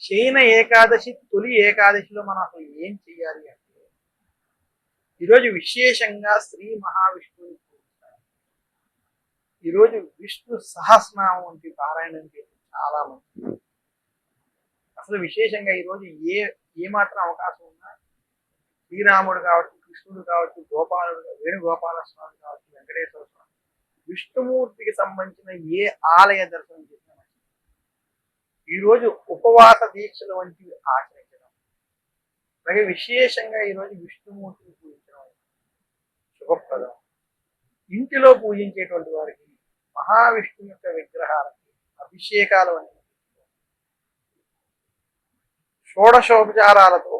శయన ఏకాదశి తొలి ఏకాదశిలో మనం అసలు ఏం చెయ్యాలి అంటే ఈరోజు విశేషంగా శ్రీ మహావిష్ణువుని పూజిస్తారు. ఈరోజు విష్ణు సహస్రనామం వంటి పారాయణం చేయడం చాలా మంచిది. అసలు విశేషంగా ఈరోజు ఏ మాత్రం అవకాశం ఉన్నా శ్రీరాముడు కావచ్చు, కృష్ణుడు కావచ్చు, గోపాలుడు, వేణుగోపాల స్వామి కావచ్చు, వెంకటేశ్వర స్వామి, విష్ణుమూర్తికి సంబంధించిన ఏ ఆలయ దర్శనం చేసినా ఈరోజు ఉపవాస దీక్షలు వంటివి ఆచరించడం, అలాగే విశేషంగా ఈరోజు విష్ణుమూర్తిని పూజించడం శుభప్రదం. ఇంటిలో పూజించేటువంటి వారికి మహావిష్ణు యొక్క విగ్రహాలకి అభిషేకాలు అనేవి షోడశోపచారాలతో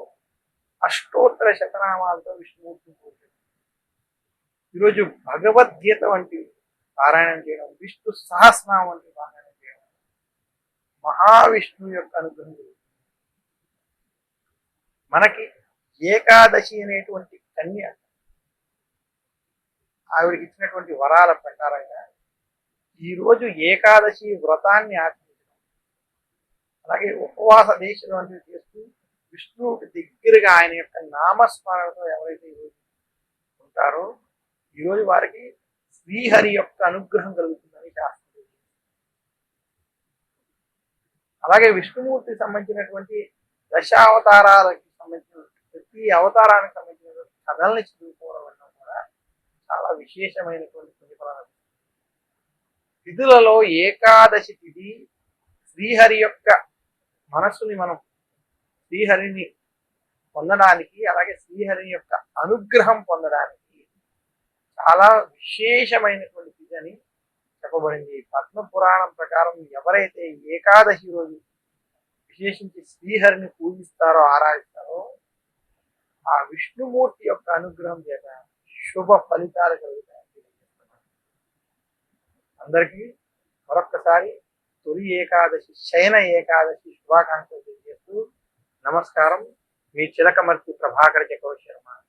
అష్టోత్తర శతనామాలతో విష్ణుమూర్తిని పూజించడం, ఈరోజు భగవద్గీత వంటి పారాయణం చేయడం, విష్ణు సహస్రనామం వంటి పారాయణం చేయడం మహావిష్ణువు యొక్క అనుగ్రహం జరుగుతుంది. మనకి ఏకాదశి అనేటువంటి కన్య ఆవిడకి ఇచ్చినటువంటి వరాల ప్రకారంగా ఈరోజు ఏకాదశి వ్రతాన్ని ఆచరించడం, అలాగే ఉపవాస దీక్షలు వంటివి చేస్తూ విష్ణువుకి దగ్గరగా ఆయన యొక్క నామస్మరణతో ఎవరైతే ఈరోజు ఉంటారో ఈరోజు వారికి శ్రీహరి యొక్క అనుగ్రహం కలుగుతుందని శాస్త్రం. అలాగే విష్ణుమూర్తికి సంబంధించినటువంటి దశావతారాలకి సంబంధించిన ప్రతి అవతారానికి సంబంధించినటువంటి కథల్ని చదువుకోవడం వల్ల కూడా చాలా విశేషమైనటువంటి పుణ్యఫలాలు. తిథులలో ఏకాదశి తిథి శ్రీహరి యొక్క మనస్సుని మనం శ్రీహరిని పొందడానికి, అలాగే శ్రీహరి యొక్క అనుగ్రహం పొందడానికి చాలా విశేషమైనటువంటి తిథి అని చెప్పబడింది. పద్మ పురాణం ప్రకారం ఎవరైతే ఏకాదశి రోజు విశేషించి శ్రీహరిని పూజిస్తారో, ఆరాధిస్తారో ఆ విష్ణుమూర్తి యొక్క అనుగ్రహం చేత శుభ ఫలితాలు కలుగుతాయని తెలియజేస్తున్నారు. అందరికీ మరొక్కసారి తొలి ఏకాదశి, శయన ఏకాదశి శుభాకాంక్షలు తెలియజేస్తూ నమస్కారం. మీ చిలకమర్తి ప్రభాకర్ చక్రవర్తి శర్మ.